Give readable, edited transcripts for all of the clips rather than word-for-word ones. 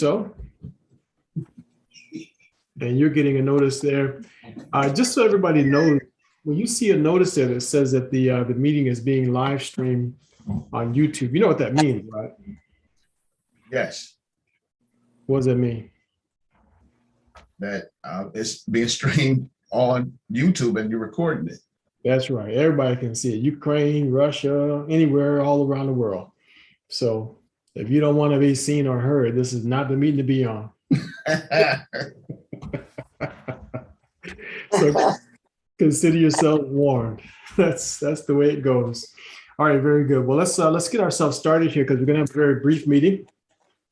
so. And you're getting a notice there. Just so everybody knows, when you see a notice there that says that the meeting is being live streamed on YouTube, you know what that means, right? Yes, What does that mean? that it's being streamed on YouTube and you're recording it. That's right. Everybody can see it. Ukraine, Russia, anywhere, all around the world. So if you don't want to be seen or heard, this is not the meeting to be on. So consider yourself warned. That's the way it goes. All right, very good. Well, let's get ourselves started here because we're going to have a very brief meeting.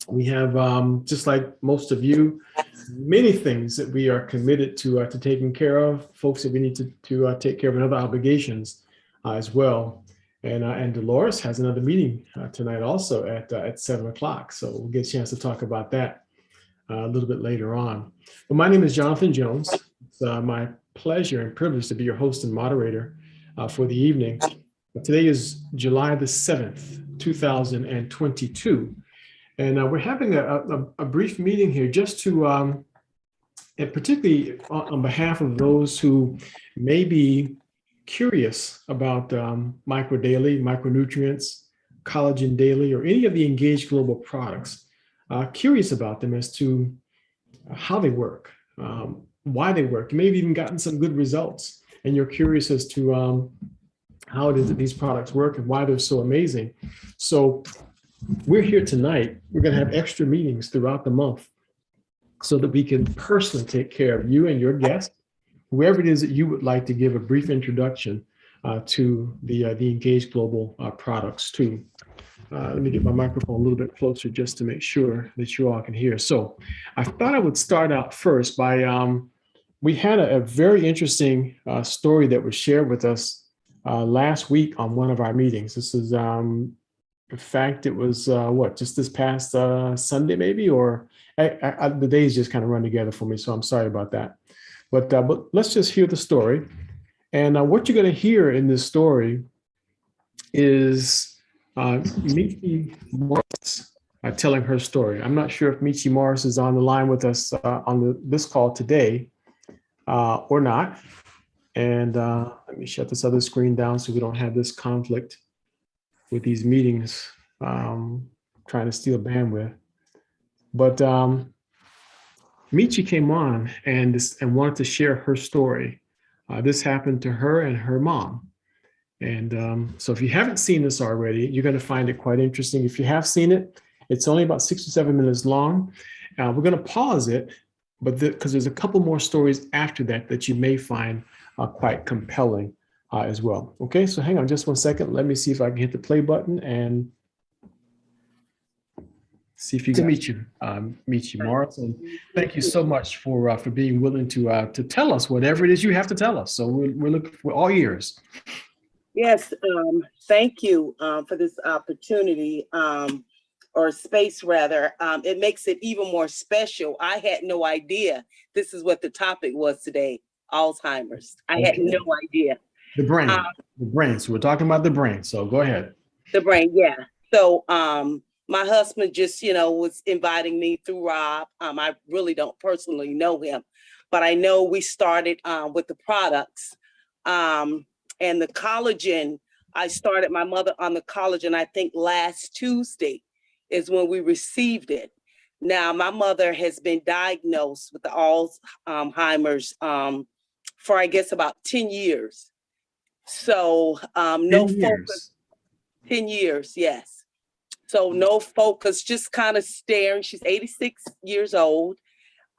We have, just like most of you, many things that we are committed to taking care of, folks that we need to take care of, and other obligations as well. And Dolores has another meeting tonight also at 7 o'clock. So we'll get a chance to talk about that a little bit later on. Well, my name is Jonathan Jones. It's my pleasure and privilege to be your host and moderator for the evening. Today is July the 7th, 2022. And we're having a brief meeting here just to, and particularly on behalf of those who may be curious about MicroDaily, micronutrients, Collagen Daily, or any of the Engage Global products, curious about them as to how they work, why they work. You may have even gotten some good results, and you're curious as to how it is that these products work and why they're so amazing. So we're here tonight. We're going to have extra meetings throughout the month so that we can personally take care of you and your guests, whoever it is that you would like to give a brief introduction to the Engage Global products too. Let me get my microphone a little bit closer just to make sure that you all can hear. So I thought I would start out first by, we had a very interesting story that was shared with us last week on one of our meetings. This is, in fact, it was just this past Sunday maybe, or the days just kind of run together for me. So I'm sorry about that. But let's just hear the story. And what you're going to hear in this story is Michi Morris telling her story. I'm not sure if Michi Morris is on the line with us on this call today or not. And let me shut this other screen down so we don't have this conflict with these meetings trying to steal bandwidth. But Michi came on and wanted to share her story. This happened to her and her mom. And so if you haven't seen this already, you're going to find it quite interesting. If you have seen it, it's only about 6 or 7 minutes long. We're going to pause it, but because there's a couple more stories after that you may find quite compelling as well. Okay, so hang on just 1 second. Let me see if I can hit the play button and see if you can meet you, Michi Morris. And thank you so much for being willing to tell us whatever it is you have to tell us. So we're looking for all ears. Yes, thank you for this opportunity, or space rather. It makes it even more special. I had no idea this is what the topic was today, Alzheimer's. I had no idea. The brain. So we're talking about the brain. So go ahead. The brain, yeah. So my husband just, was inviting me through Rob. I really don't personally know him, but I know we started with the products. And the collagen, I started my mother on the collagen, I think last Tuesday is when we received it. Now, my mother has been diagnosed with the Alzheimer's for, I guess, about 10 years. So no focus, 10 years, yes. So no focus, just kind of staring. She's 86 years old.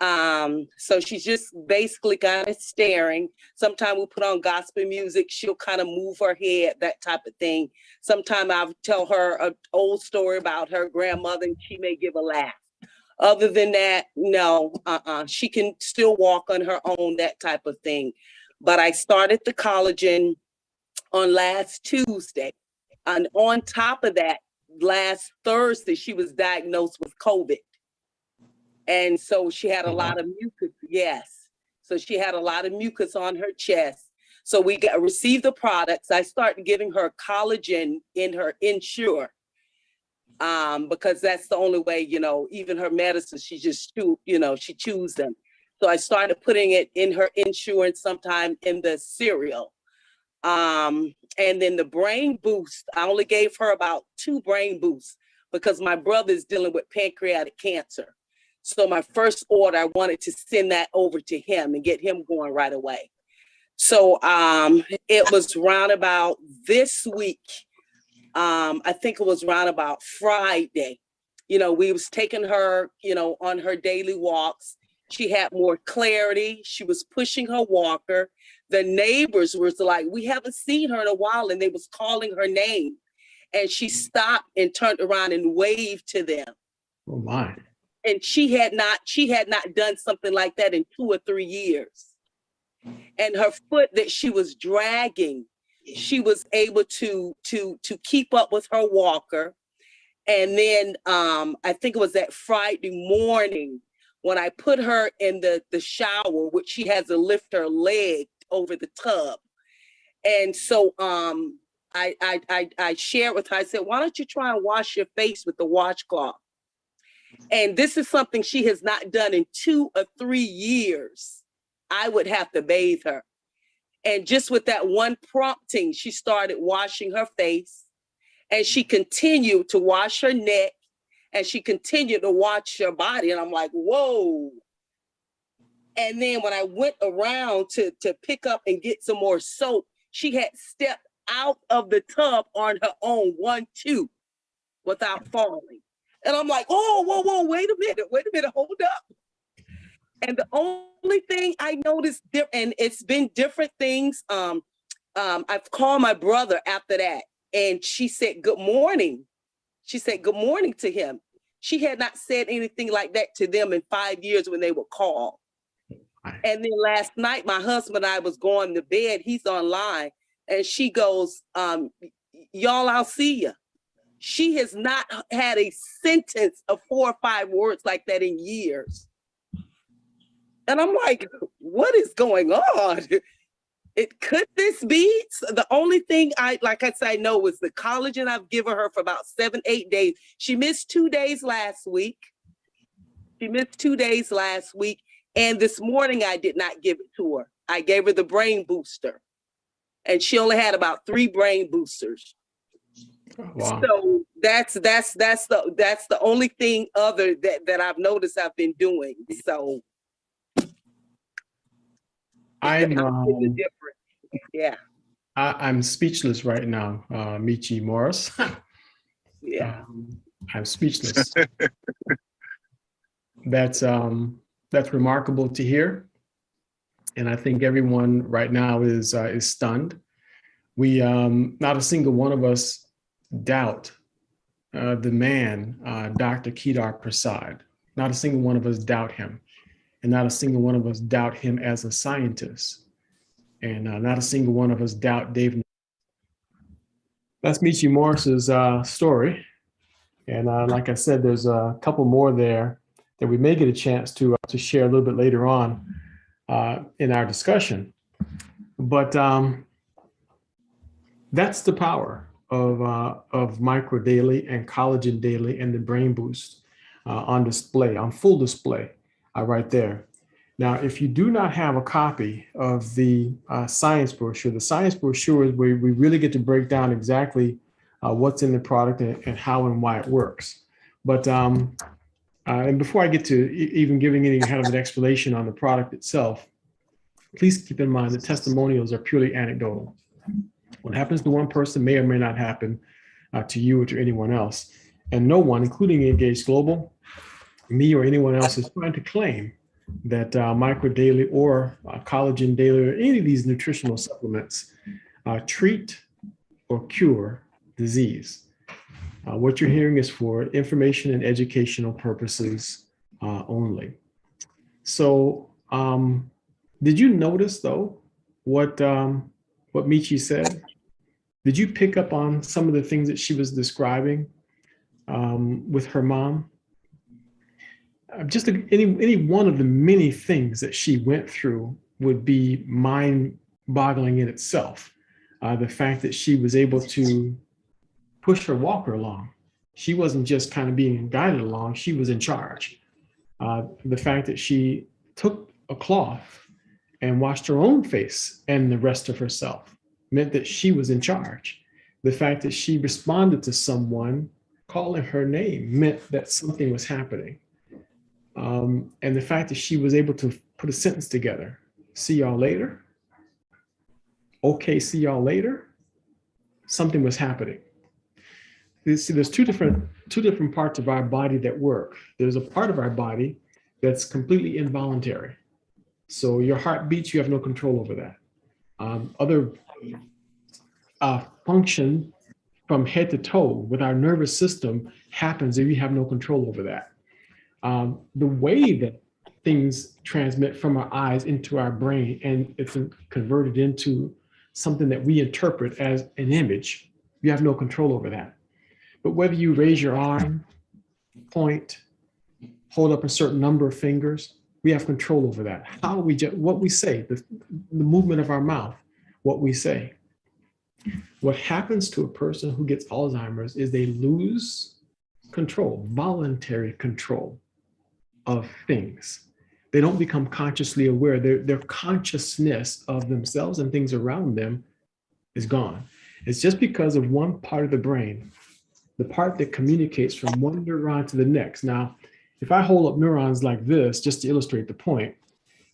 So she's just basically kind of staring. Sometimes we put on gospel music. She'll kind of move her head, that type of thing. Sometimes I'll tell her an old story about her grandmother and she may give a laugh. Other than that, no, she can still walk on her own, that type of thing. But I started the collagen on last Tuesday. And on top of that, last Thursday, she was diagnosed with COVID. And so she had a lot of mucus, yes. So she had a lot of mucus on her chest. So we received the products. I started giving her collagen in her Ensure. because that's the only way, even her medicine, she just she chews them. So I started putting it in her insurance, sometime in the cereal. And then the brain boost, I only gave her about 2 brain boosts because my brother is dealing with pancreatic cancer. So my first order, I wanted to send that over to him and get him going right away. So it was round about this week. I think it was round about Friday. We was taking her, on her daily walks. She had more clarity. She was pushing her walker. The neighbors was like, we haven't seen her in a while, and they was calling her name. And she stopped and turned around and waved to them. Oh my. And she had not done something like that in 2 or 3 years. And her foot that she was dragging, she was able to keep up with her walker. And then I think it was that Friday morning when I put her in the shower, which she has to lift her leg over the tub. And so I shared with her, I said, why don't you try and wash your face with the washcloth? And this is something she has not done in 2 or 3 years. I would have to bathe her. And just with that one prompting, she started washing her face, and she continued to wash her neck, and she continued to wash her body. And I'm like, whoa. And then when I went around to pick up and get some more soap, she had stepped out of the tub on her own, 1, 2, without falling. And I'm like, oh, whoa, wait a minute, hold up. And the only thing I noticed, and it's been different things. I've called my brother after that, and she said, good morning. She said, good morning to him. She had not said anything like that to them in 5 years when they would call. And then last night, my husband and I was going to bed. He's online, and she goes, y'all, I'll see you. She has not had a sentence of 4 or 5 words like that in years. And I'm like, what is going on? Could this be? The only thing I know was the collagen I've given her for about 7, 8 days. She missed 2 days last week. And this morning I did not give it to her. I gave her the brain booster, and she only had about 3 brain boosters. Wow. So that's the only thing other that I've noticed I've been doing. So I'm speechless right now, Michi Morris. Yeah. I'm speechless. That's remarkable to hear, and I think everyone right now is stunned. We not a single one of us doubt the man, Dr. Kedar Prasad. Not a single one of us doubt him, and not a single one of us doubt him as a scientist, and not a single one of us doubt Dave. That's Michi Morris's story, and like I said, there's a couple more there that we may get a chance to share a little bit later on in our discussion. But that's the power of Micro Daily and Collagen Daily and the Brain Boost on full display right there. Now, if you do not have a copy of the science brochure is where we really get to break down exactly what's in the product and how and why it works. But and before I get to even giving any kind of an explanation on the product itself, please keep in mind that testimonials are purely anecdotal. What happens to one person may or may not happen to you or to anyone else. And no one, including Engage Global, me or anyone else, is trying to claim that Micro Daily or Collagen Daily or any of these nutritional supplements treat or cure disease. What you're hearing is for information and educational purposes only. So did you notice, though, what Michi said? Did you pick up on some of the things that she was describing with her mom? Just any one of the many things that she went through would be mind-boggling in itself. The fact that she was able to push her walker along. She wasn't just kind of being guided along, she was in charge. The fact that she took a cloth and washed her own face and the rest of herself meant that she was in charge. The fact that she responded to someone calling her name meant that something was happening. And the fact that she was able to put a sentence together, see y'all later, okay, see y'all later, something was happening. You see, there's two different parts of our body that work. There's a part of our body that's completely involuntary. So your heart beats, you have no control over that. Other function from head to toe with our nervous system happens if you have no control over that. The way that things transmit from our eyes into our brain and it's converted into something that we interpret as an image, you have no control over that. But whether you raise your arm, point, hold up a certain number of fingers, we have control over that. How we what we say, the movement of our mouth, what we say. What happens to a person who gets Alzheimer's is they lose control, voluntary control of things. They don't become consciously aware. Their consciousness of themselves and things around them is gone. It's just because of one part of the brain, the part that communicates from one neuron to the next. Now, if I hold up neurons like this, just to illustrate the point,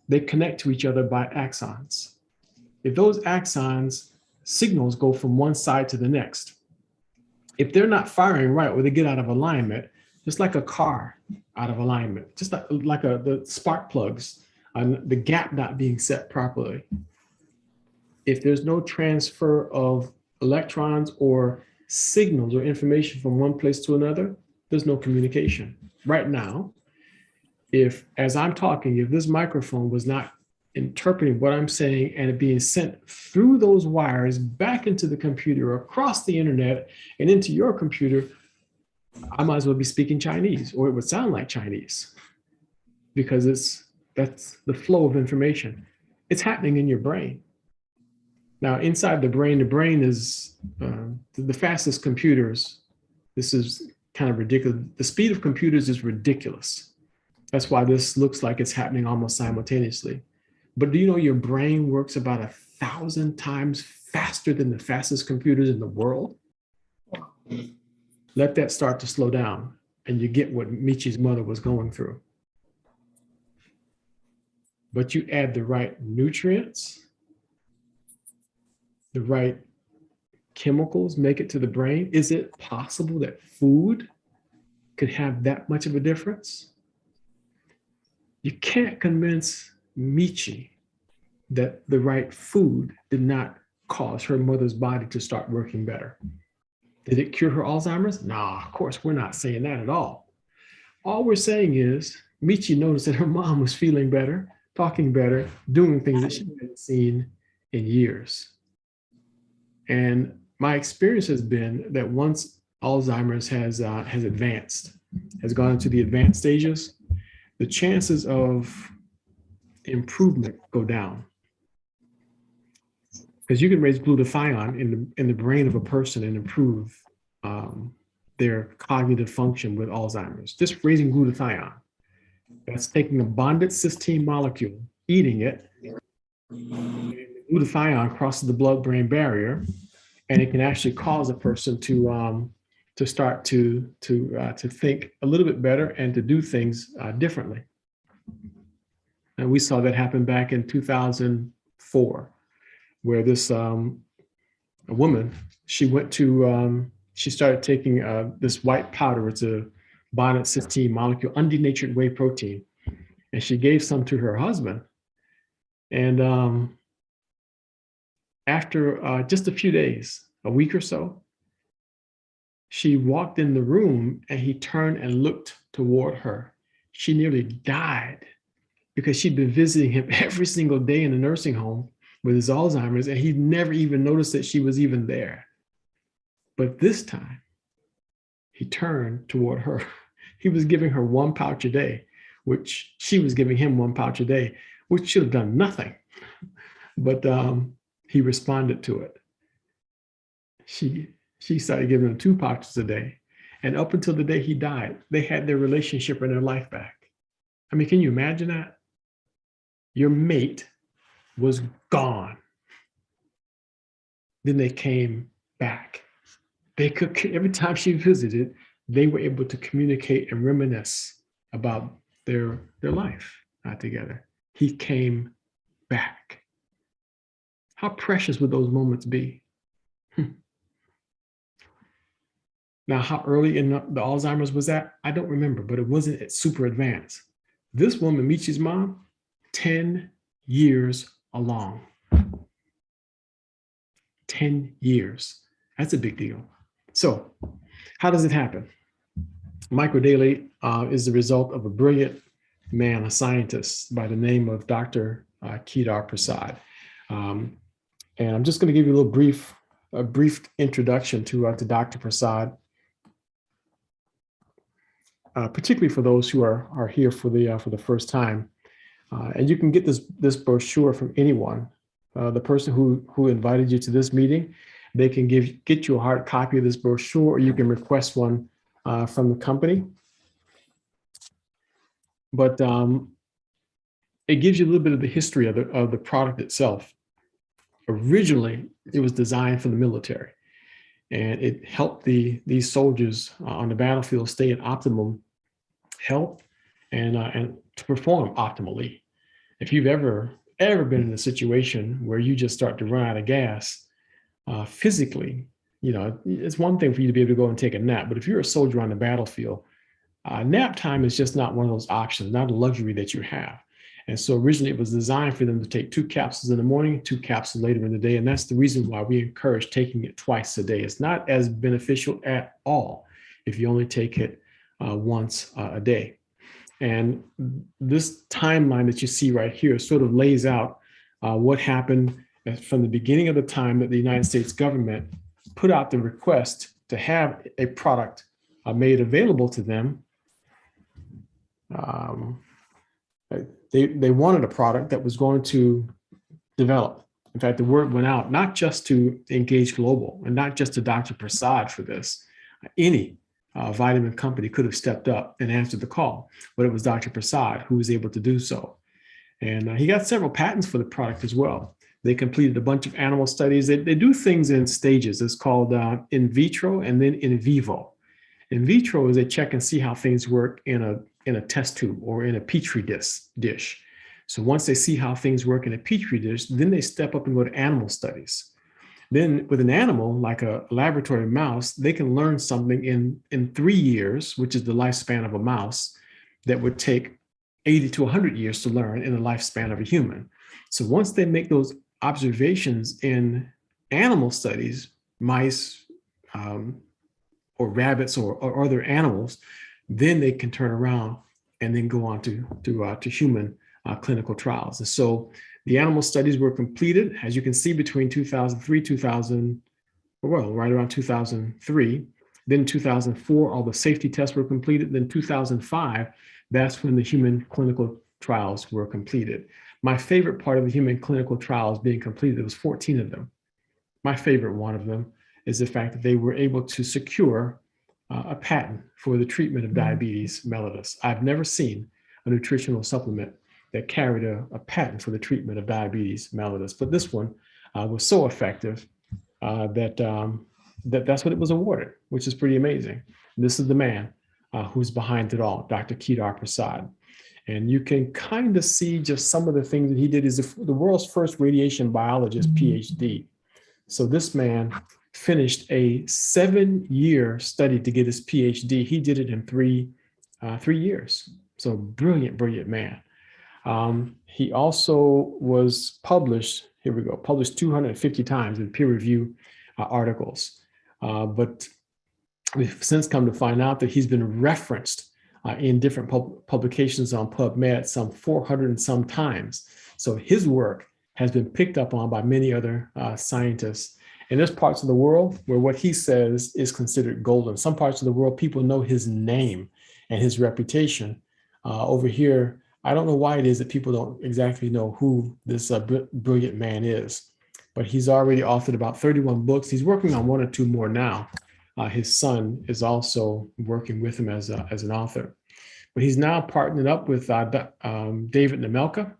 they connect to each other by axons. If those axons, signals go from one side to the next, if they're not firing right or they get out of alignment, just like a car out of alignment, just like the spark plugs, the gap not being set properly. If there's no transfer of electrons or signals or information from one place to another, there's no communication. Right now, if, as I'm talking, if this microphone was not interpreting what I'm saying and it being sent through those wires back into the computer, across the internet and into your computer, I might as well be speaking Chinese, or it would sound like Chinese, because that's the flow of information. It's happening in your brain. Now, inside the brain is the fastest computers. This is kind of ridiculous. The speed of computers is ridiculous. That's why this looks like it's happening almost simultaneously. But do you know your brain works about 1,000 times faster than the fastest computers in the world? Let that start to slow down and you get what Michi's mother was going through. But you add the right nutrients, the right chemicals, make it to the brain. Is it possible that food could have that much of a difference? You can't convince Michi that the right food did not cause her mother's body to start working better. Did it cure her Alzheimer's? Nah, of course, we're not saying that at all. All we're saying is Michi noticed that her mom was feeling better, talking better, doing things that she hadn't seen in years. And my experience has been that once Alzheimer's has advanced, has gone into the advanced stages, the chances of improvement go down. Because you can raise glutathione in the brain of a person and improve their cognitive function with Alzheimer's. Just raising glutathione. That's taking a bonded cysteine molecule, eating it, glutathione crosses the blood-brain barrier, and it can actually cause a person to start to think a little bit better and to do things differently. And we saw that happen back in 2004, where this a woman, she went to she started taking this white powder. It's a bonded cysteine molecule, undenatured whey protein, and she gave some to her husband. And after just a few days, a week or so, she walked in the room and he turned and looked toward her. She nearly died because she'd been visiting him every single day in the nursing home with his Alzheimer's, and he never even noticed that she was even there. But this time, he turned toward her. He was giving her 1 pouch a day, which she was giving him 1 pouch a day, which should have done nothing. But he responded to it. She started giving him 2 pouches a day. And up until the day he died, they had their relationship and their life back. I mean, can you imagine that? Your mate was gone. Then they came back. They could, every time she visited, they were able to communicate and reminisce about their life together. He came back. How precious would those moments be? Now, how early in the Alzheimer's was that? I don't remember, but it wasn't super advanced. This woman, Michi's mom, 10 years along. 10 years. That's a big deal. So how does it happen? Microdaily is the result of a brilliant man, a scientist by the name of Dr. Kedar Prasad. And I'm just going to give you a brief introduction to Dr. Prasad, particularly for those who are here for the first time. And you can get this brochure from anyone. The person who invited you to this meeting, they can get you a hard copy of this brochure, or you can request one from the company. But it gives you a little bit of the history of the product itself. Originally, it was designed for the military, and it helped these soldiers on the battlefield stay in optimum health and to perform optimally. If you've ever been in a situation where you just start to run out of gas physically, it's one thing for you to be able to go and take a nap, but if you're a soldier on the battlefield, nap time is just not one of those options, not a luxury that you have. And so originally it was designed for them to take 2 capsules in the morning, 2 capsules later in the day. And that's the reason why we encourage taking it twice a day. It's not as beneficial at all if you only take it once a day. And this timeline that you see right here sort of lays out what happened from the beginning of the time that the United States government put out the request to have a product made available to them. They wanted a product that was going to develop. In fact, the word went out, not just to Engage Global and not just to Dr. Prasad for this. Any vitamin company could have stepped up and answered the call, but it was Dr. Prasad who was able to do so. And he got several patents for the product as well. They completed a bunch of animal studies. They do things in stages. It's called in vitro and then in vivo. In vitro is they check and see how things work in a test tube or in a petri dish. So once they see how things work in a petri dish, then they step up and go to animal studies. Then with an animal, like a laboratory mouse, they can learn something in 3 years, which is the lifespan of a mouse, that would take 80 to 100 years to learn in the lifespan of a human. So once they make those observations in animal studies, mice or rabbits or other animals, then they can turn around and then go on to human clinical trials. And so the animal studies were completed, as you can see, between 2003, right around 2003. Then 2004, all the safety tests were completed. Then 2005, that's when the human clinical trials were completed. My favorite part of the human clinical trials being completed, there was 14 of them. My favorite one of them is the fact that they were able to secure a patent for the treatment of diabetes mellitus. I've never seen a nutritional supplement that carried a patent for the treatment of diabetes mellitus, but this one was so effective that's what it was awarded, which is pretty amazing. This is the man who's behind it all, Dr. Kedar Prasad. And you can kind of see just some of the things that he did. Is the world's first radiation biologist, PhD. So this man finished a 7-year study to get his PhD. He did it in 3 years. So brilliant, brilliant man. He also was published 250 times in peer review articles. But we've since come to find out that he's been referenced in different publications on PubMed some 400 and some times. So his work has been picked up on by many other scientists. And there's parts of the world where what he says is considered golden. Some parts of the world, people know his name and his reputation. Over here, I don't know why it is that people don't exactly know who this brilliant man is, but he's already authored about 31 books. He's working on 1 or 2 more now. His son is also working with him as an author. But he's now partnered up with David Nemelka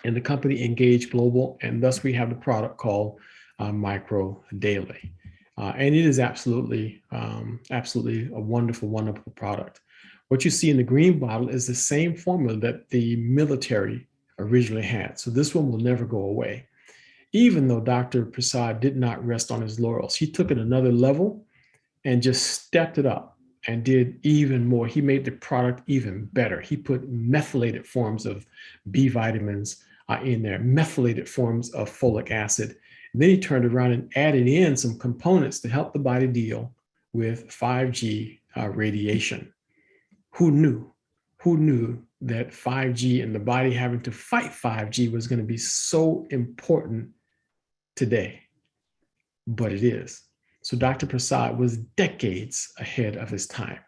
and the company Engage Global, and thus we have the product called Micro Daily. And it is absolutely a wonderful, wonderful product. What you see in the green bottle is the same formula that the military originally had. So this one will never go away. Even though Dr. Prasad did not rest on his laurels, he took it another level and just stepped it up and did even more. He made the product even better. He put methylated forms of B vitamins in there, methylated forms of folic acid. And then he turned around and added in some components to help the body deal with 5G radiation. Who knew? Who knew that 5G and the body having to fight 5G was going to be so important today? But it is. So Dr. Prasad was decades ahead of his time.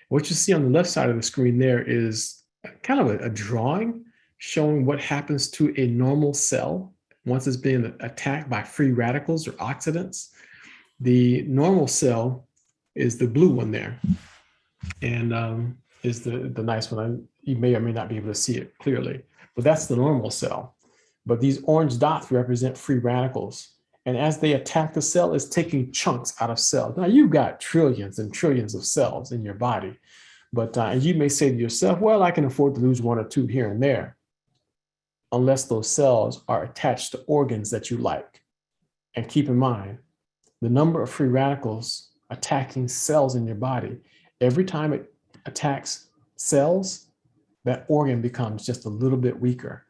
What you see on the left side of the screen there is kind of a drawing showing what happens to a normal cell once it's been attacked by free radicals or oxidants. The normal cell is the blue one there, and is the nice one. You may or may not be able to see it clearly, but that's the normal cell. But these orange dots represent free radicals. And as they attack the cell, it's taking chunks out of cells. Now, you've got trillions and trillions of cells in your body, but you may say to yourself, well, I can afford to lose one or two here and there, unless those cells are attached to organs that you like. And keep in mind, the number of free radicals attacking cells in your body, every time it attacks cells, that organ becomes just a little bit weaker.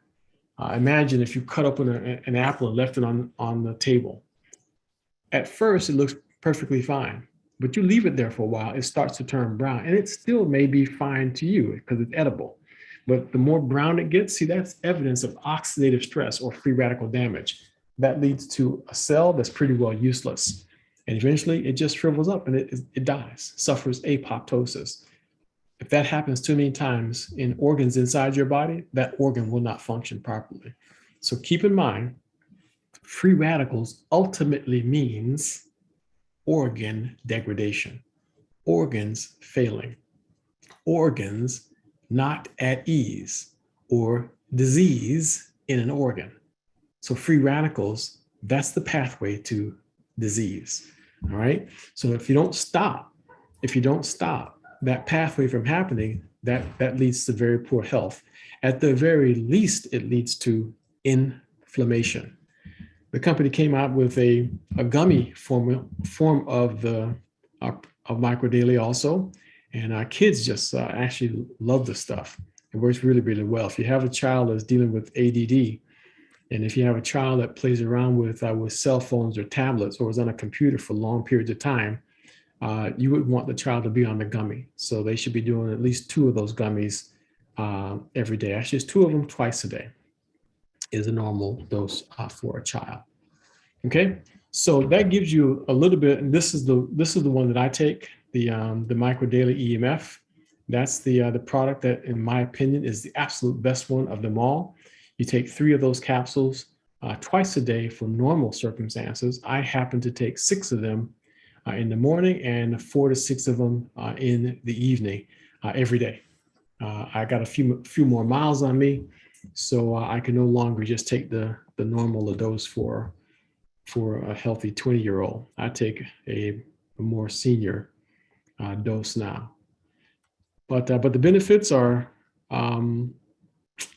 Imagine if you cut open an apple and left it on the table. At first, it looks perfectly fine, but you leave it there for a while, it starts to turn brown, and it still may be fine to you because it's edible. But the more brown it gets, see, that's evidence of oxidative stress or free radical damage. That leads to a cell that's pretty well useless. And eventually, it just shrivels up and it dies, suffers apoptosis. If that happens too many times in organs inside your body, that organ will not function properly. So keep in mind, free radicals ultimately means organ degradation, organs failing, organs not at ease, or disease in an organ. So free radicals, that's the pathway to disease, all right? So if you don't stop that pathway from happening, that leads to very poor health. At the very least, it leads to inflammation. The company came out with a gummy form of Micro Daily also, and our kids just actually love the stuff. It works really, really well. If you have a child that's dealing with ADD, and if you have a child that plays around with cell phones or tablets or is on a computer for long periods of time, you would want the child to be on the gummy. So they should be doing at least 2 of those gummies every day. Actually, it's 2 of them twice a day is a normal dose for a child. Okay, so that gives you a little bit, and this is the one that I take, the Micro Daily EMF. That's the product that, in my opinion, is the absolute best one of them all. You take 3 of those capsules twice a day for normal circumstances. I happen to take 6 of them in the morning and 4 to 6 of them in the evening every day. I got a few more miles on me, so I can no longer just take the normal dose for a healthy 20-year-old. I take a more senior dose now. But the benefits are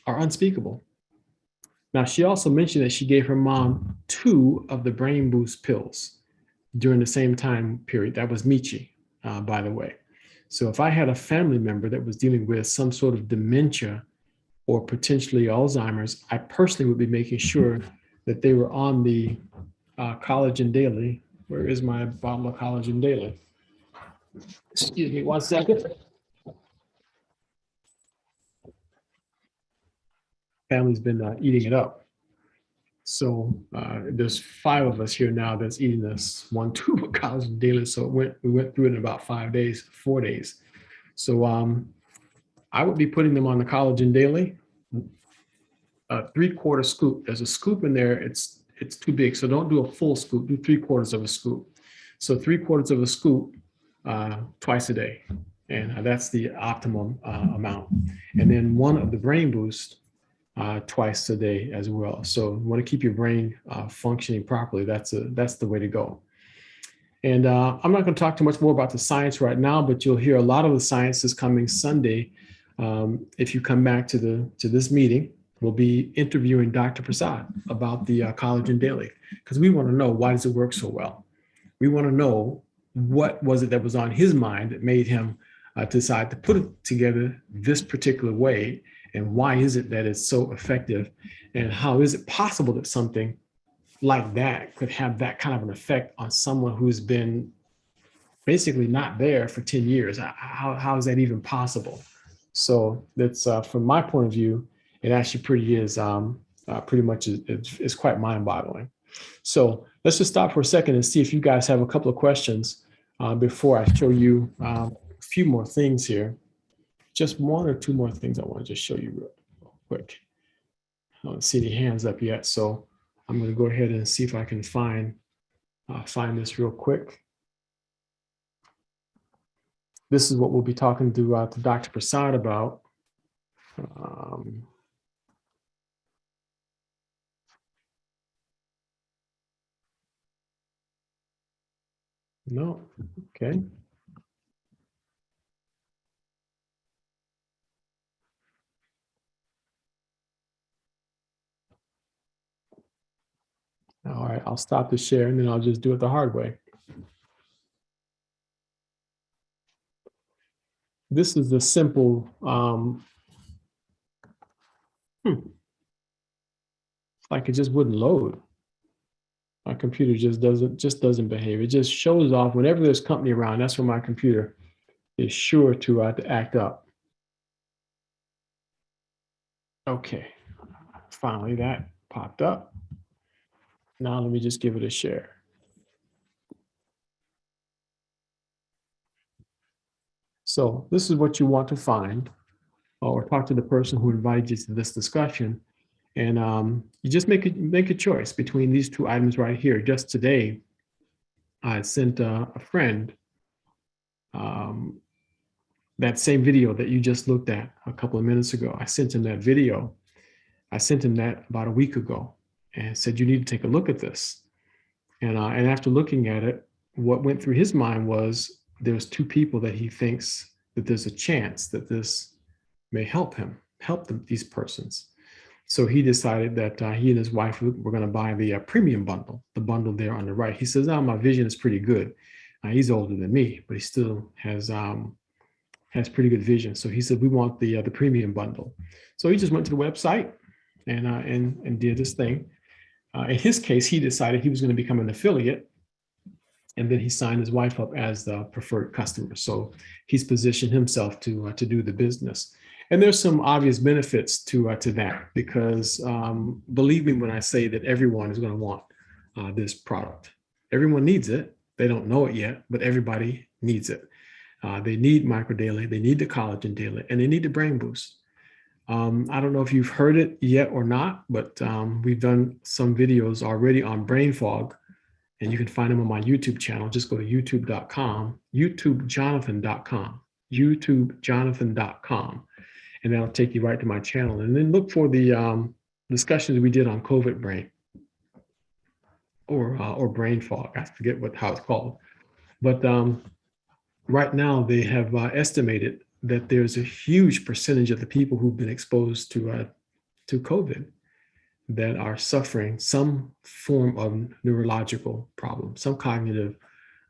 unspeakable. Now, she also mentioned that she gave her mom 2 of the Brain Boost pills during the same time period. That was Michi, by the way. So if I had a family member that was dealing with some sort of dementia or potentially Alzheimer's, I personally would be making sure that they were on the Collagen Daily. Where is my bottle of Collagen Daily? Excuse me 1 second. Family's been eating it up. So there's 5 of us here now that's eating this 1 tube of Collagen Daily. So we went through it in about 4 days. So I would be putting them on the Collagen Daily. 3/4 scoop. There's a scoop in there. It's too big, so don't do a full scoop. Do 3/4 of a scoop. So 3/4 of a scoop twice a day. And that's the optimum amount. And then one of the Brain Boost twice a day as well. So you want to keep your brain functioning properly. That's the way to go. And I'm not going to talk too much more about the science right now, but you'll hear a lot of the science is coming Sunday. If you come back to this meeting, we'll be interviewing Dr. Prasad about the Collagen Daily, because we want to know, why does it work so well? We want to know, what was it that was on his mind that made him decide to put it together this particular way, and why is it that it's so effective, and how is it possible that something like that could have that kind of an effect on someone who's been basically not there for 10 years. How is that even possible? So that's from my point of view, it actually pretty much is quite mind-boggling. So let's just stop for a second and see if you guys have a couple of questions before I show you a few more things here. Just one or two more things I want to just show you real quick. I don't see any hands up yet, so I'm going to go ahead and see if I can find this real quick. This is what we'll be talking to Dr. Prasad about. No, okay. All right, I'll stop the share and then I'll just do it the hard way. This is a simple, like it just wouldn't load. My computer just doesn't behave. It just shows off whenever there's company around. That's when my computer is sure to act up. Okay, finally that popped up. Now let me just give it a share. So this is what you want to find, or talk to the person who invited you to this discussion. And you just make a choice between these two items right here. Just today, I sent a friend that same video that you just looked at a couple of minutes ago. I sent him that video. I sent him that about a week ago and said, you need to take a look at this. And after looking at it, what went through his mind was there's two people that he thinks that there's a chance that this may help these persons. So he decided that he and his wife were going to buy the premium bundle, the bundle there on the right. He says, "Oh, my vision is pretty good." He's older than me, but he still has pretty good vision. So he said, "We want the premium bundle." So he just went to the website and did this thing. In his case, he decided he was going to become an affiliate, and then he signed his wife up as the preferred customer. So he's positioned himself to do the business. And there's some obvious benefits to that, because believe me when I say that everyone is going to want this product. Everyone needs it. They don't know it yet, but everybody needs it. They need Micro Daily, they need the Collagen Daily, and they need the Brain Boost. I don't know if you've heard it yet or not, but we've done some videos already on brain fog, and you can find them on my YouTube channel. Just go to youtube.com, youtubejonathan.com, youtubejonathan.com. And that'll take you right to my channel. And then look for the discussions we did on COVID brain or brain fog. I forget how it's called. But right now they have estimated that there's a huge percentage of the people who've been exposed to COVID that are suffering some form of neurological problem, some cognitive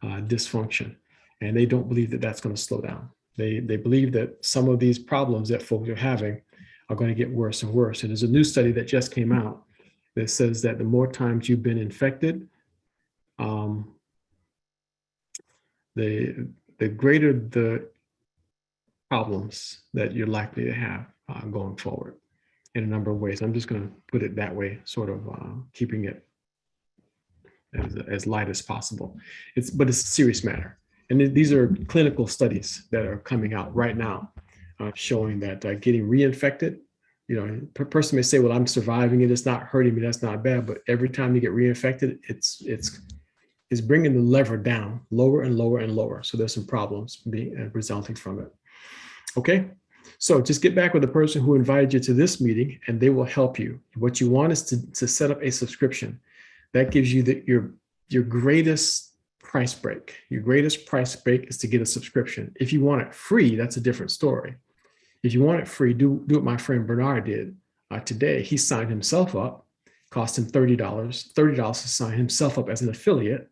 dysfunction. And they don't believe that that's going to slow down. They believe that some of these problems that folks are having are going to get worse and worse. And there's a new study that just came out that says that the more times you've been infected, the greater the problems that you're likely to have going forward in a number of ways. I'm just going to put it that way, sort of keeping it as light as possible. But it's a serious matter. And these are clinical studies that are coming out right now showing that getting reinfected, a person may say, well, I'm surviving it, it's not hurting me, that's not bad. But every time you get reinfected, is bringing the lever down lower and lower and lower. So there's some problems being resulting from it. Okay. So just get back with the person who invited you to this meeting and they will help you. What you want is to set up a subscription. That gives you your greatest price break. Your greatest price break is to get a subscription. If you want it free, that's a different story. If you want it free, do what my friend Bernard did today. He signed himself up, cost him $30 to sign himself up as an affiliate.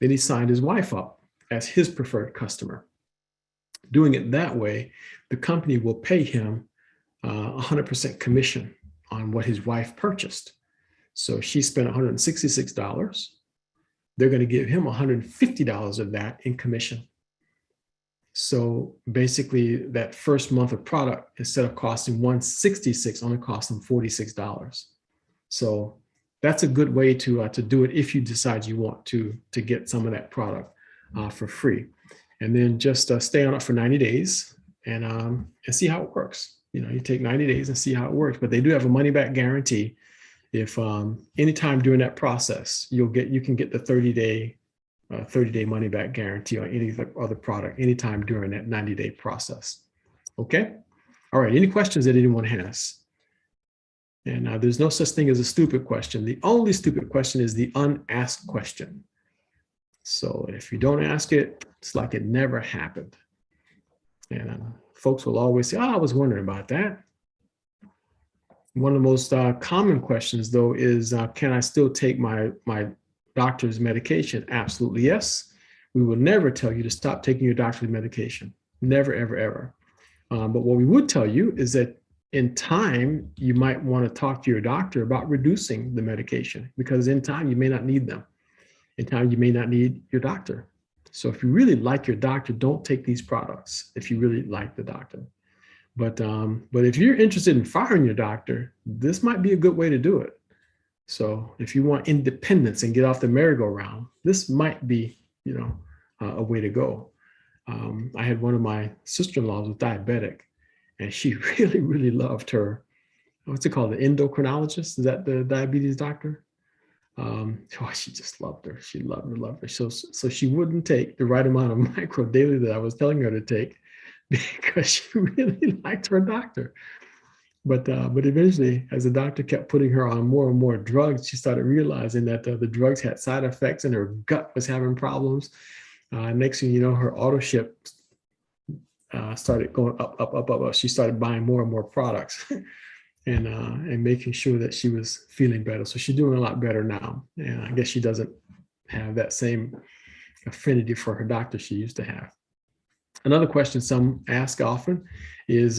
Then he signed his wife up as his preferred customer. Doing it that way, the company will pay him 100% commission on what his wife purchased. So she spent $166. They're going to give him $150 of that in commission. So basically that first month of product, instead of costing $166, only cost them $46. So that's a good way to do it if you decide you want to get some of that product for free. And then just stay on it for 90 days and see how it works. You take 90 days and see how it works, but they do have a money back guarantee. If anytime during that process, you can get the 30-day money back guarantee on any other product anytime during that 90-day process. Okay. All right. Any questions that anyone has? And there's no such thing as a stupid question. The only stupid question is the unasked question. So if you don't ask it, it's like it never happened. And folks will always say, oh, I was wondering about that. One of the most common questions, though, is can I still take my doctor's medication? Absolutely, yes. We will never tell you to stop taking your doctor's medication. Never, ever, ever. But what we would tell you is that in time, you might want to talk to your doctor about reducing the medication, because in time, you may not need them. In time, you may not need your doctor. So if you really like your doctor, don't take these products if you really like the doctor. But if you're interested in firing your doctor, this might be a good way to do it. So if you want independence and get off the merry-go-round, this might be, a way to go. I had one of my sister-in-laws was diabetic, and she really, really loved her, what's it called, the endocrinologist? Is that the diabetes doctor? She just loved her. She loved her. So she wouldn't take the right amount of Micro Daily that I was telling her to take because she really liked her doctor. But eventually, as the doctor kept putting her on more and more drugs, she started realizing that the drugs had side effects and her gut was having problems. Next thing you know, her auto ship started going up. She started buying more and more products and making sure that she was feeling better. So she's doing a lot better now. And I guess she doesn't have that same affinity for her doctor she used to have. Another question some ask often is,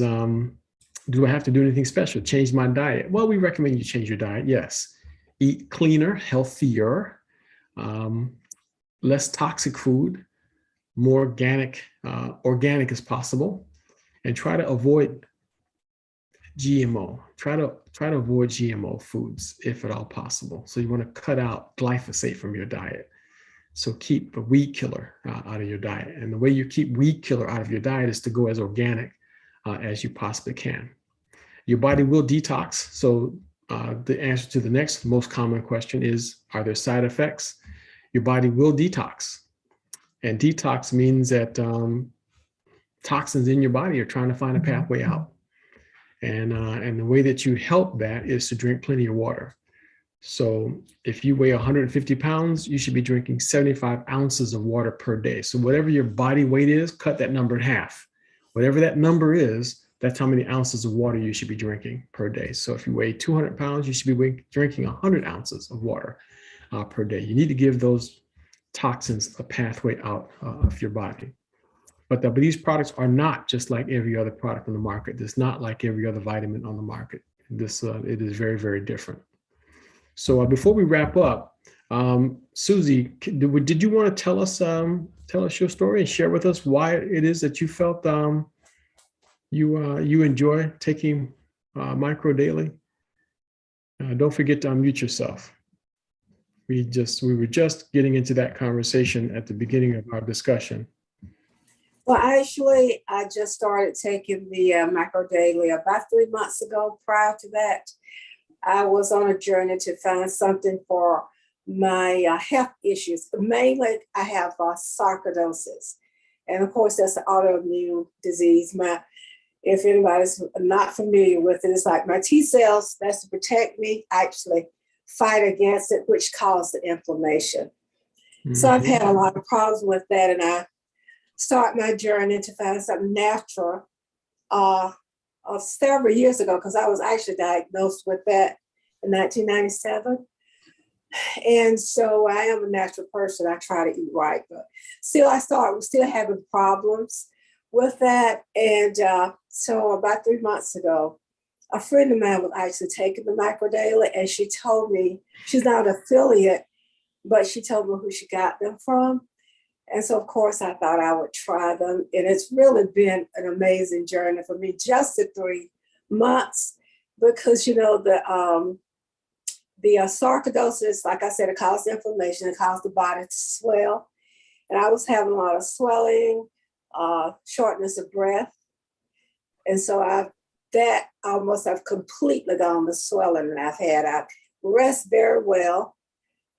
do I have to do anything special? Change my diet? Well, we recommend you change your diet, yes. Eat cleaner, healthier, less toxic food, more organic as possible, and try to avoid GMO. Try to avoid GMO foods if at all possible. So you want to cut out glyphosate from your diet. So keep a weed killer out of your diet. And the way you keep weed killer out of your diet is to go as organic as you possibly can. Your body will detox. So the answer to the next most common question is, are there side effects? Your body will detox. And detox means that toxins in your body are trying to find a pathway out. And the way that you help that is to drink plenty of water. So if you weigh 150 pounds, you should be drinking 75 ounces of water per day. So whatever your body weight is, cut that number in half. Whatever that number is, that's how many ounces of water you should be drinking per day. So if you weigh 200 pounds, you should be drinking 100 ounces of water per day. You need to give those toxins a pathway out of your body. But these products are not just like every other product on the market. It's not like every other vitamin on the market. It is very, very different. So before we wrap up, Susie, did you want to tell us your story and share with us why it is that you felt you enjoy taking Micro Daily? Don't forget to unmute yourself. We were just getting into that conversation at the beginning of our discussion. Well, actually, I just started taking the Micro Daily about 3 months ago. Prior to that, I was on a journey to find something for my health issues. Mainly, I have sarcoidosis. And of course, that's an autoimmune disease. If anybody's not familiar with it, it's like my T cells, that's to protect me, actually fight against it, which causes the inflammation. So I've had a lot of problems with that, and I start my journey to find something natural several years ago, because I was actually diagnosed with that in 1997. And so I am a natural person. I try to eat right, but still we're still having problems with that. And so about 3 months ago, a friend of mine was actually taking the Microdaily, and she told me, she's not an affiliate, but she told me who she got them from. And so, of course, I thought I would try them. And it's really been an amazing journey for me, just the 3 months, because, the sarcoidosis, like I said, it causes inflammation, it causes the body to swell. And I was having a lot of swelling, shortness of breath. And so that almost have completely gone, the swelling that I've had. I rest very well.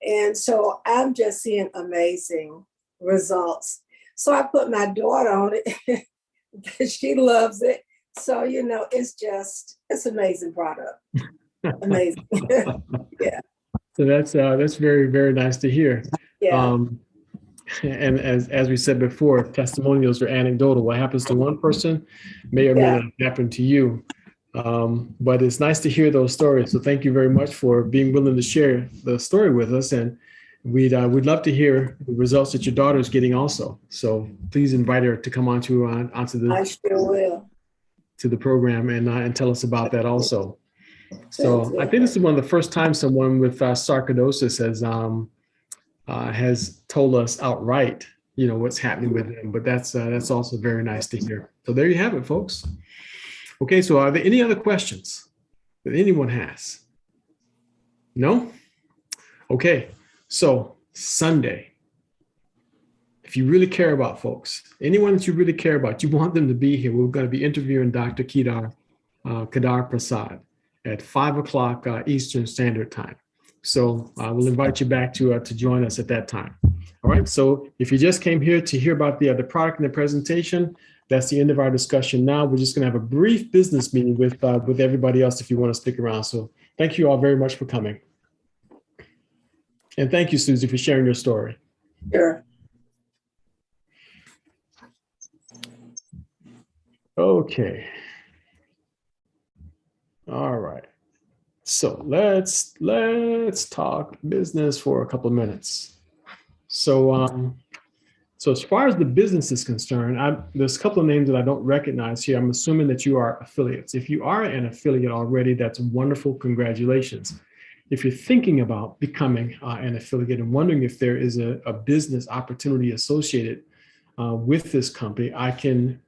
And so I'm just seeing amazing results. So I put my daughter on it. She loves it. So, it's amazing product. Amazing. Yeah. So that's very, very nice to hear. Yeah. And as we said before, testimonials are anecdotal. What happens to one person may or may not happen to you. But it's nice to hear those stories. So thank you very much for being willing to share the story with us. And we'd love to hear the results that your daughter is getting also. So please invite her to come onto I sure will. to the program and tell us about that also. So I think this is one of the first times someone with sarcoidosis has told us outright, what's happening with them. But that's also very nice to hear. So there you have it, folks. Okay, so are there any other questions that anyone has? No? Okay, so Sunday, if you really care about folks, anyone that you really care about, you want them to be here, we're going to be interviewing Dr. Kedar Prasad at 5 o'clock Eastern Standard Time. So we'll invite you back to join us at that time. All right, so if you just came here to hear about the product and the presentation, that's the end of our discussion now. We're just going to have a brief business meeting with everybody else if you want to stick around. So thank you all very much for coming. And thank you, Susie, for sharing your story. Sure. Okay. All right. So let's talk business for a couple of minutes. So as far as the business is concerned, there's a couple of names that I don't recognize here. I'm assuming that you are affiliates. If you are an affiliate already, that's wonderful. Congratulations. If you're thinking about becoming an affiliate and wondering if there is a business opportunity associated with this company, I can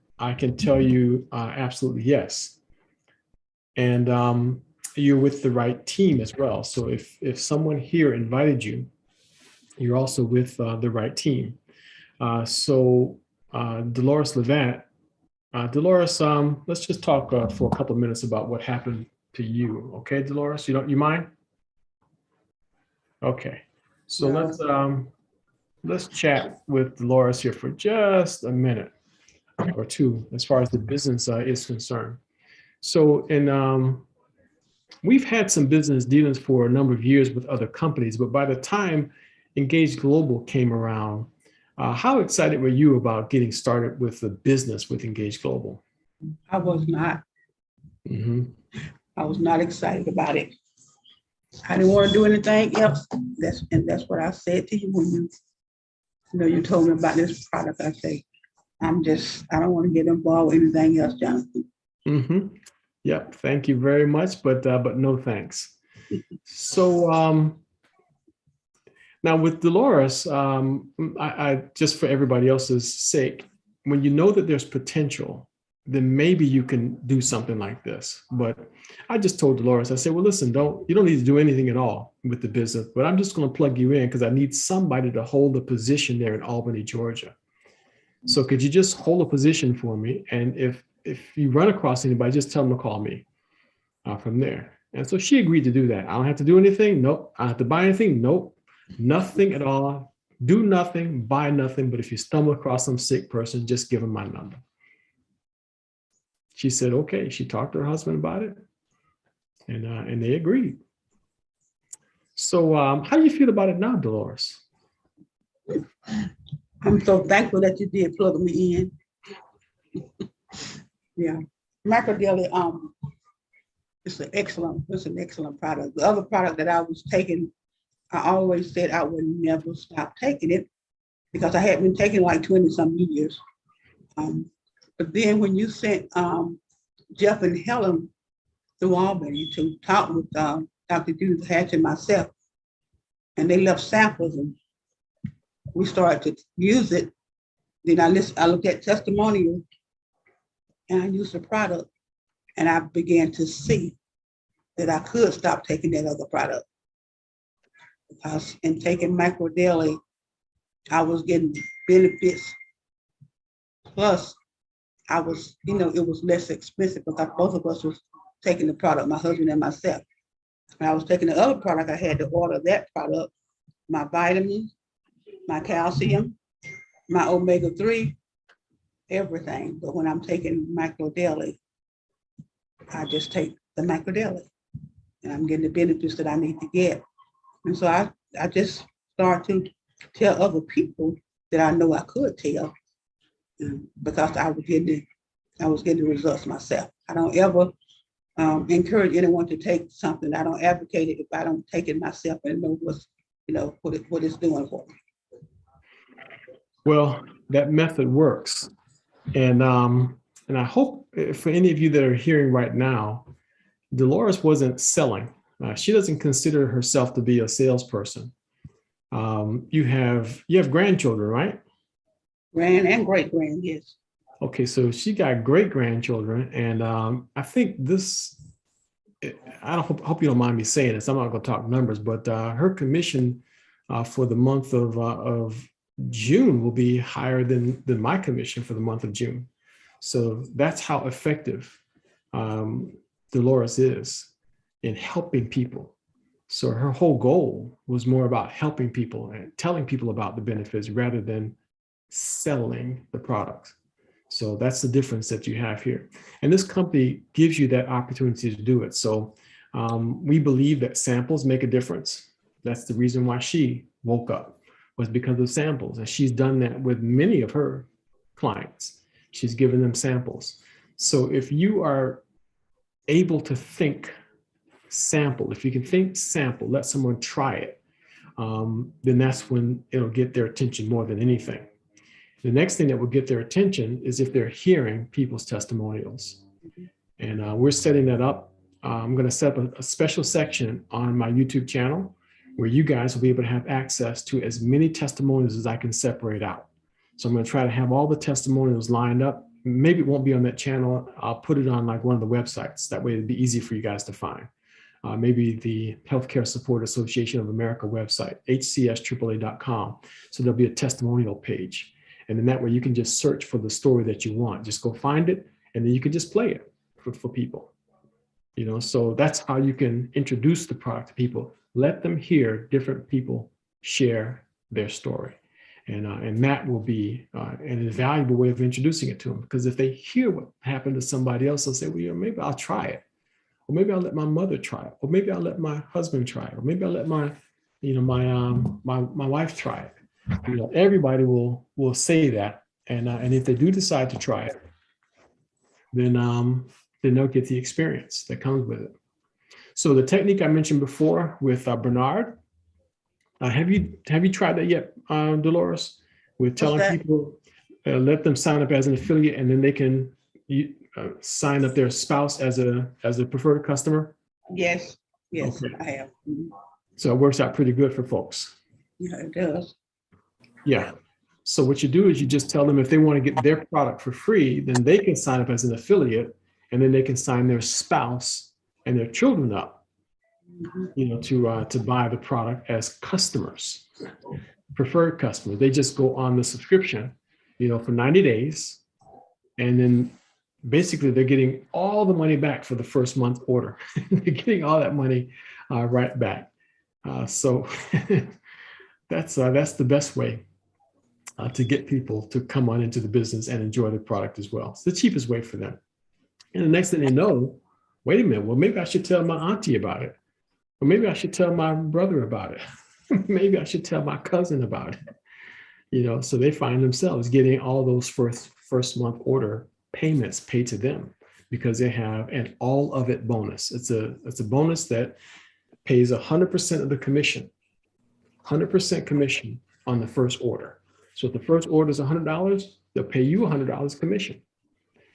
tell you absolutely yes. And you're with the right team as well. So if someone here invited you, you're also with the right team. Dolores Levant, Dolores, let's just talk for a couple of minutes about what happened to you. Okay, Dolores, you mind? Okay, so let's chat with Dolores here for just a minute or two as far as the business is concerned. So, we've had some business dealings for a number of years with other companies, but by the time Engage Global came around, how excited were you about getting started with the business with Engage Global? I was not. Mm-hmm. I was not excited about it. I didn't want to do anything else. That's what I said to you when you told me about this product. I say, I don't want to get involved with anything else, Jonathan. Mm-hmm. Yep. Thank you very much, but no thanks. So now with Dolores, I just for everybody else's sake, when you know that there's potential, then maybe you can do something like this. But I just told Dolores, I said, well, listen, you don't need to do anything at all with the business, but I'm just going to plug you in because I need somebody to hold a position there in Albany, Georgia. So could you just hold a position for me? And if you run across anybody, just tell them to call me from there. And so she agreed to do that. I don't have to do anything. Nope. I don't have to buy anything. Nope. Nothing at all. Do nothing, buy nothing. But if you stumble across some sick person, just give them my number. She said, okay. She talked to her husband about it, and they agreed. So how do you feel about it now, Dolores? I'm so thankful that you did plug me in. Yeah, Macrodaily, it's an excellent product. The other product that I was taking, I always said I would never stop taking it because I had been taking like 20 some years. But then when you sent Jeff and Helen to Albany to talk with Dr. Judith Hatch and myself, and they left samples and we started to use it. Then I looked at testimonials and I used the product and I began to see that I could stop taking that other product. Because in taking Macrodaily, I was getting benefits. Plus, I was, it was less expensive because both of us was taking the product, my husband and myself. When I was taking the other product, I had to order that product, my vitamins, my calcium, my omega-3, everything. But when I'm taking Macrodaily, I just take the Macrodaily and I'm getting the benefits that I need to get. And so I just started to tell other people that I know I could tell because I was getting the results myself. I don't ever encourage anyone to take something. I don't advocate it if I don't take it myself and know what it's doing for me. Well, that method works. And I hope for any of you that are hearing right now, Dolores wasn't selling. She doesn't consider herself to be a salesperson. You have grandchildren, right? Grand and great grand, yes. Okay, so she got great grandchildren, and I think this. I hope you don't mind me saying this. I'm not going to talk numbers, but her commission for the month of June will be higher than my commission for the month of June. So that's how effective Dolores is in helping people. So her whole goal was more about helping people and telling people about the benefits rather than selling the products. So that's the difference that you have here. And this company gives you that opportunity to do it. So we believe that samples make a difference. That's the reason why she woke up, was because of samples. And she's done that with many of her clients. She's given them samples. So if you are able to think sample, if you can think sample, let someone try it, then that's when it'll get their attention more than anything. The next thing that will get their attention is if they're hearing people's testimonials. And we're setting that up. I'm going to set up a special section on my YouTube channel where you guys will be able to have access to as many testimonials as I can separate out. So I'm going to try to have all the testimonials lined up. Maybe it won't be on that channel. I'll put it on like one of the websites. That way it'd be easy for you guys to find. Maybe the Healthcare Support Association of America website, hcsaaa.com. So there'll be a testimonial page. And then that way you can just search for the story that you want. Just go find it, and then you can just play it for people. So that's how you can introduce the product to people. Let them hear different people share their story. And that will be an invaluable way of introducing it to them. Because if they hear what happened to somebody else, they'll say, well, maybe I'll try it. Or maybe I'll let my mother try it. Or maybe I'll let my husband try it. Or maybe I'll let my wife try it. Everybody will say that, and if they do decide to try it, then they'll get the experience that comes with it. So the technique I mentioned before with Bernard, have you tried that yet, Dolores? With telling people, let them sign up as an affiliate, and then they can sign up their spouse as a preferred customer. Yes, Okay. I have. So it works out pretty good for folks. Yeah, it does. Yeah. So what you do is you just tell them if they want to get their product for free, then they can sign up as an affiliate, and then they can sign their spouse and their children up, to buy the product as customers, preferred customers. They just go on the subscription, for 90 days. And then basically they're getting all the money back for the first month order. They're getting all that money right back. So that's the best way to get people to come on into the business and enjoy the product as well. It's the cheapest way for them. And the next thing they know, wait a minute, well, maybe I should tell my auntie about it. Or maybe I should tell my brother about it. Maybe I should tell my cousin about it. You know, so they find themselves getting all those first month order payments paid to them because they have an all of it bonus. It's a bonus that pays 100% of the commission, 100% commission on the first order. So if the first order is $100, they'll pay you $100 commission.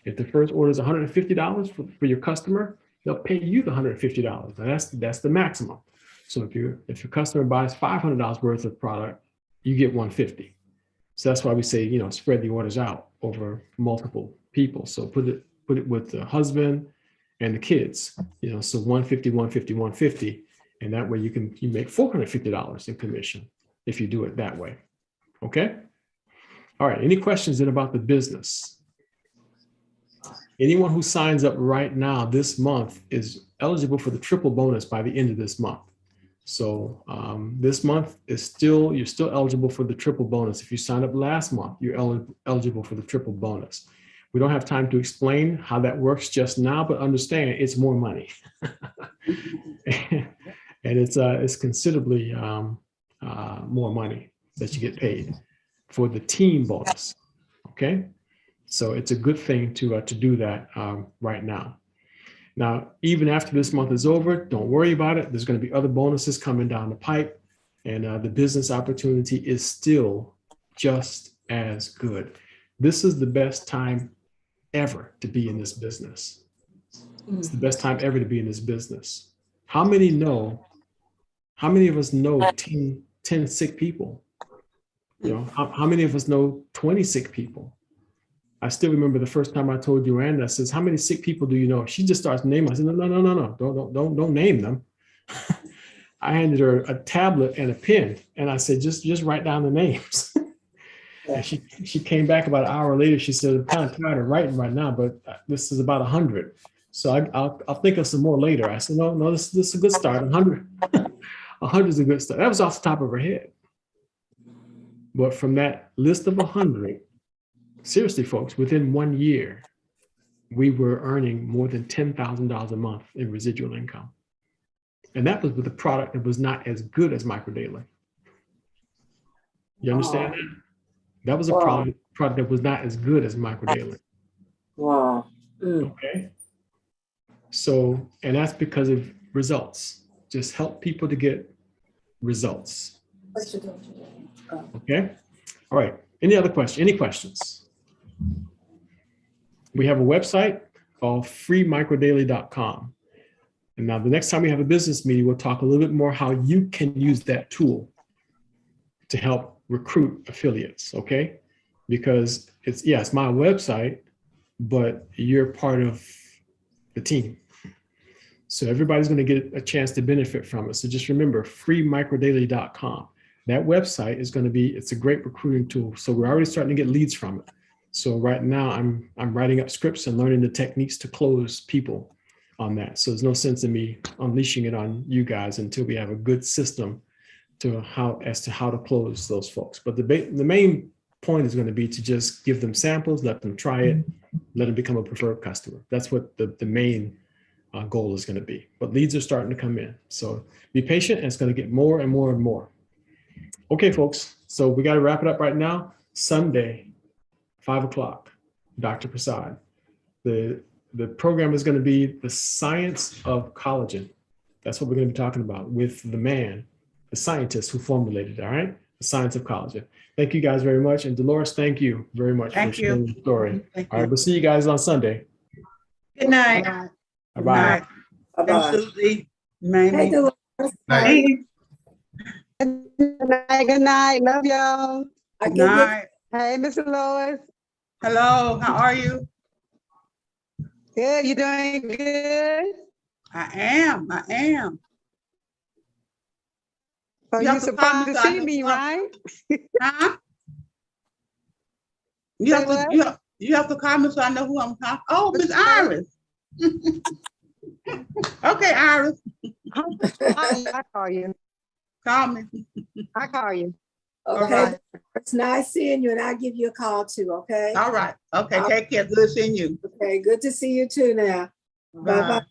If the first order is $150 for your customer, they'll pay you the $150. And that's the maximum. So if your customer buys $500 worth of product, you get $150. So that's why we say, you know, spread the orders out over multiple people. So put it with the husband and the kids, you know, so $150, $150, $150. And that way you make $450 in commission if you do it that way. Okay. All right. Any questions then about the business? Anyone who signs up right now this month is eligible for the triple bonus by the end of this month. So this month is you're still eligible for the triple bonus. If you signed up last month, you're eligible for the triple bonus. We don't have time to explain how that works just now, but understand it's more money. And it's considerably more money that you get paid for the team bonus. Okay, so it's a good thing to do that right now. Now, even after this month is over, don't worry about it. There's going to be other bonuses coming down the pipe, and the business opportunity is still just as good. This is the best time ever to be in this business. It's the best time ever to be in this business. How many of us know 10 sick people? You know, how many of us know 20 sick people? I still remember the first time I told Joanna, I says, how many sick people do you know? She just starts naming. I said, no, don't name them. I handed her a tablet and a pen, and I said, just write down the names. And she came back about an hour later. She said, I'm kind of tired of writing right now, but this is about 100. So I'll think of some more later. I said, no, this is a good start. 100 is a good start. That was off the top of her head. But from that list of 100, seriously, folks, within 1 year, we were earning more than $10,000 a month in residual income. And that was with a product that was not as good as Microdaily. You understand that? That was a product that was not as good as Microdaily. Wow. Okay. So, and that's because of results. Just help people to get results. Okay. All right. Any other questions? Any questions? We have a website called freemicrodaily.com. And now the next time we have a business meeting, we'll talk a little bit more how you can use that tool to help recruit affiliates, okay? Because it's my website, but you're part of the team. So everybody's going to get a chance to benefit from it. So just remember, freemicrodaily.com. That website is going to be, it's a great recruiting tool. So we're already starting to get leads from it. So right now I'm writing up scripts and learning the techniques to close people on that. So there's no sense in me unleashing it on you guys until we have a good system as to how to close those folks. But the main point is going to be to just give them samples, let them try it, let them become a preferred customer. That's what the main goal is going to be. But leads are starting to come in. So be patient, and it's going to get more and more and more. Okay, folks. So we got to wrap it up right now. Sunday, 5 o'clock, Dr. Prasad. The program is going to be the science of collagen. That's what we're going to be talking about with the man, the scientist who formulated it, all right? The science of collagen. Thank you guys very much. And Dolores, thank you very much for sharing the story. All right, we'll see you guys on Sunday. Good night. Bye-bye. Bye-bye. Susie, Hey, Mamie. Dolores. Night. Good night. Love y'all. I Good give you night. Hey, Mr. Lois. Hello, how are you? Good. You doing good? I am. So You you have to surprised to promise I see know me, what- right? Huh? Say You have to call me so I know who I'm talking. Oh, Miss Iris. Okay, Iris, I call you. call me. I call you. Okay, right. it's nice seeing you, and I'll give you a call too, okay? All right. Okay, take care. Good seeing you. Okay, good to see you too now. Bye-bye. Bye.